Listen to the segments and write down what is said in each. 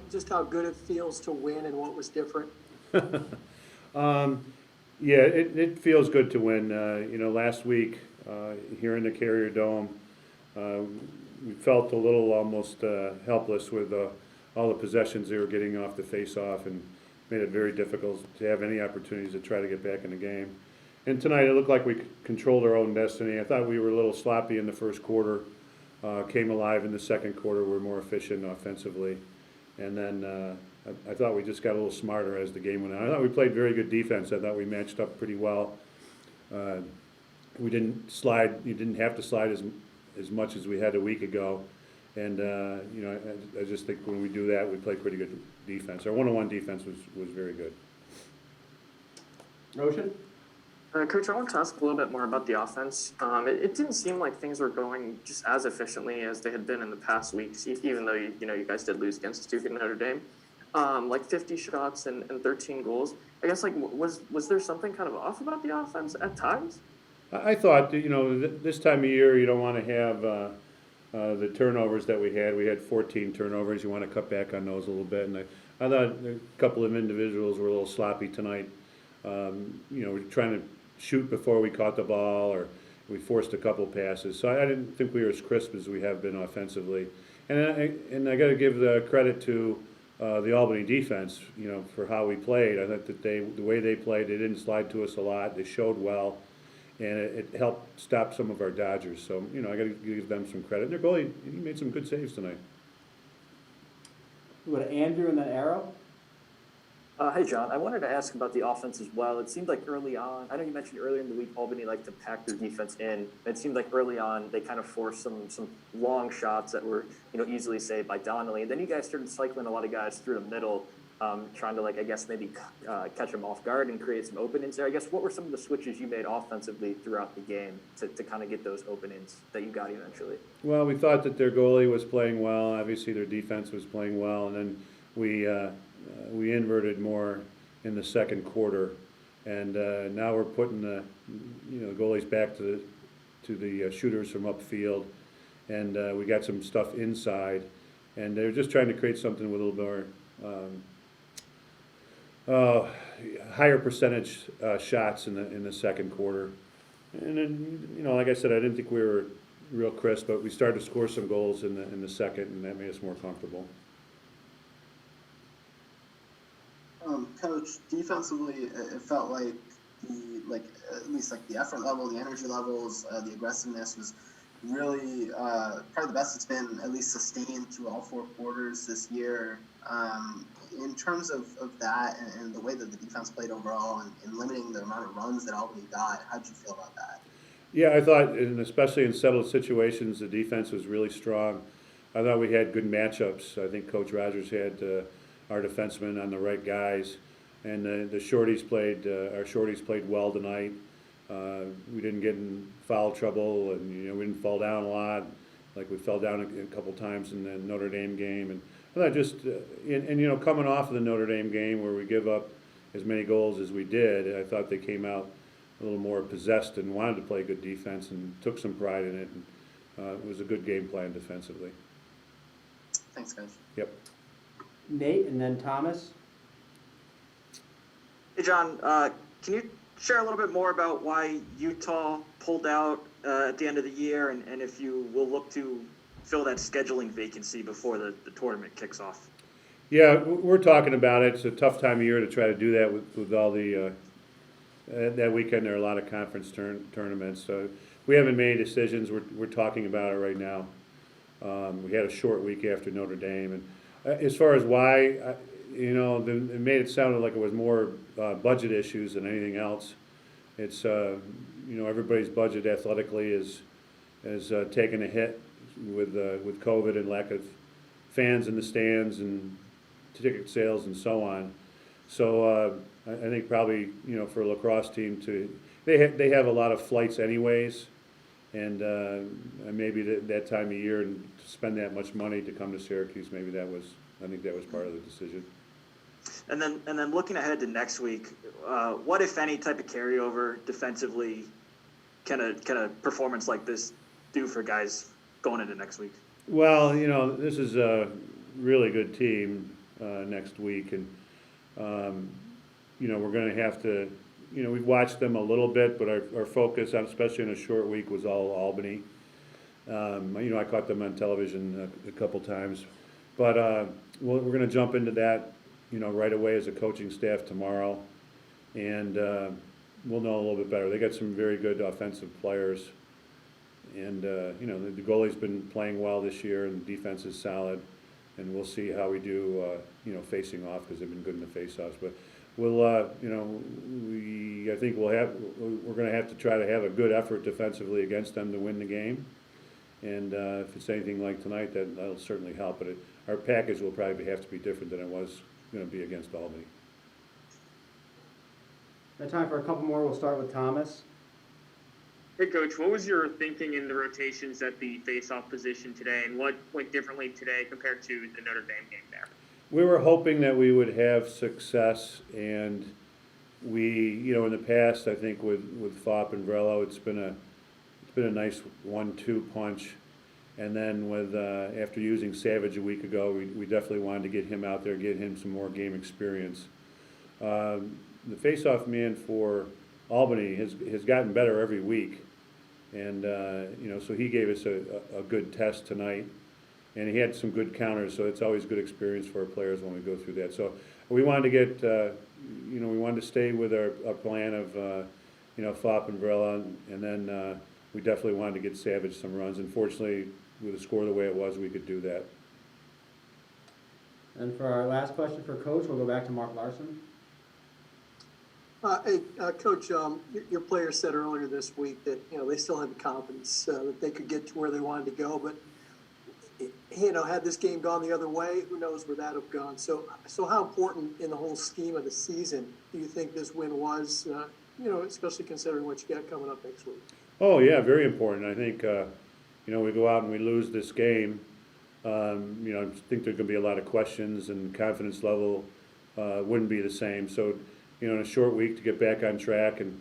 just how good it feels to win and what was different? Um, yeah, it feels good to win. Last week here in the Carrier Dome, uh, we felt a little almost helpless with all the possessions they were getting off the face-off, and made it very difficult to have any opportunities to try to get back in the game. And tonight it looked like we controlled our own destiny. I thought we were a little sloppy in the first quarter, came alive in the second quarter, were more efficient offensively. And then I thought we just got a little smarter as the game went on. I thought we played very good defense. I thought we matched up pretty well. Uh, we didn't slide. You didn't have to slide as much as we had a week ago. And I just think when we do that, we play pretty good defense. Our one-on-one defense was very good. Motion? Coach, I want to ask a little bit more about the offense. It didn't seem like things were going just as efficiently as they had been in the past weeks, even though you guys did lose against Duke and Notre Dame. Like 50 shots and 13 goals. I guess was there something kind of off about the offense at times? I thought this time of year you don't want to have the turnovers that we had. We had 14 turnovers. You want to cut back on those a little bit. And I thought a couple of individuals were a little sloppy tonight. We're trying to shoot before we caught the ball, or we forced a couple passes. So I didn't think we were as crisp as we have been offensively. And I got to give the credit to the Albany defense, for how we played. I thought that the way they played, they didn't slide to us a lot. They showed well, and it helped stop some of our Dodgers. So I got to give them some credit. And their goalie, he made some good saves tonight. We go to Andrew and then Arrow. Hey, John. I wanted to ask about the offense as well. It seemed like early on, I know you mentioned earlier in the week, Albany liked to pack their defense in. It seemed like early on they kind of forced some long shots that were, easily saved by Donnelly. And then you guys started cycling a lot of guys through the middle, trying to, maybe catch them off guard and create some openings there. I guess what were some of the switches you made offensively throughout the game to kind of get those openings that you got eventually? Well, we thought that their goalie was playing well. Obviously, their defense was playing well, and then we inverted more in the second quarter, and now we're putting the goalies back to the shooters from upfield, and we got some stuff inside, and they're just trying to create something with a little more higher percentage shots in the second quarter. And then like I said, I didn't think we were real crisp, but we started to score some goals in the second, and that made us more comfortable. Coach, defensively, it felt like at least the effort level, the energy levels, the aggressiveness was really probably the best it's been, at least sustained through all four quarters this year. In terms of that and the way that the defense played overall and limiting the amount of runs that Albany got, how'd you feel about that? Yeah, I thought, and especially in settled situations, the defense was really strong. I thought we had good matchups. I think Coach Rogers had our defensemen on the right guys, and our shorties played well tonight. We didn't get in foul trouble, and we didn't fall down a lot, like we fell down a couple times in the Notre Dame game. And I thought just coming off of the Notre Dame game where we give up as many goals as we did, I thought they came out a little more possessed and wanted to play good defense and took some pride in it. And it was a good game plan defensively. Thanks, guys. Yep. Nate and then Thomas. Hey, John, can you share a little bit more about why Utah pulled out at the end of the year, and if you will look to fill that scheduling vacancy before the tournament kicks off? Yeah, we're talking about it. It's a tough time of year to try to do that with all the that weekend. There are a lot of conference tournaments, so we haven't made decisions. We're talking about it right now. We had a short week after Notre Dame, and as far as why, it made it sound like it was more budget issues than anything else. It's everybody's budget athletically is taken a hit with COVID and lack of fans in the stands and ticket sales and so on. So I think probably for a lacrosse team they have a lot of flights anyways, and maybe that time of year and to spend that much money to come to Syracuse, I think that was part of the decision. And then looking ahead to next week, what if any type of carryover defensively can a performance like this do for guys going into next week? Well, this is really good team next week, and we're going to have to. We've watched them a little bit, but our focus, especially in a short week, was all Albany. I caught them on television a couple times, but we're going to jump into that, right away as a coaching staff tomorrow, and we'll know a little bit better. They got some very good offensive players, and the goalie's been playing well this year, and the defense is solid, and we'll see how we do, facing off, because they've been good in the face-offs. But we'll, I think we're going to have to try to have a good effort defensively against them to win the game. And if it's anything like tonight, that'll certainly help. But our package will probably have to be different than it was going to be against Albany. Got time for a couple more. We'll start with Thomas. Hey, Coach, what was your thinking in the rotations at the face-off position today, and what went differently today compared to the Notre Dame game there? We were hoping that we would have success, and we, in the past, I think with Fopp and Vrelo, it's been a nice 1-2 punch. And then with after using Savage a week ago, we definitely wanted to get him out there, get him some more game experience. The face-off man for Albany has gotten better every week, and so he gave us a good test tonight, and he had some good counters. So it's always good experience for our players when we go through that. So we wanted to get, we wanted to stay with our plan of Fopp and Vrelo, and then we definitely wanted to get Savage some runs. Unfortunately, with the score the way it was, we could do that. And for our last question for Coach, we'll go back to Mark Larson. Hey, Coach, your players said earlier this week that, they still had the confidence that they could get to where they wanted to go. But, had this game gone the other way, who knows where that would have gone. So how important in the whole scheme of the season do you think this win was, especially considering what you got coming up next week? Oh, yeah, very important. I think, we go out and we lose this game. I think there's going to be a lot of questions, and confidence level wouldn't be the same. So, in a short week to get back on track and,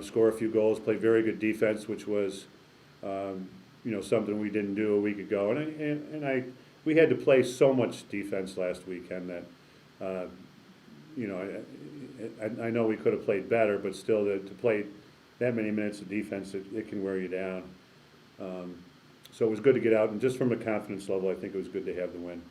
score a few goals, play very good defense, which was, something we didn't do a week ago. We had to play so much defense last weekend that, I know we could have played better, but still to play that many minutes of defense, it can wear you down. So it was good to get out, and just from a confidence level, I think it was good to have the win.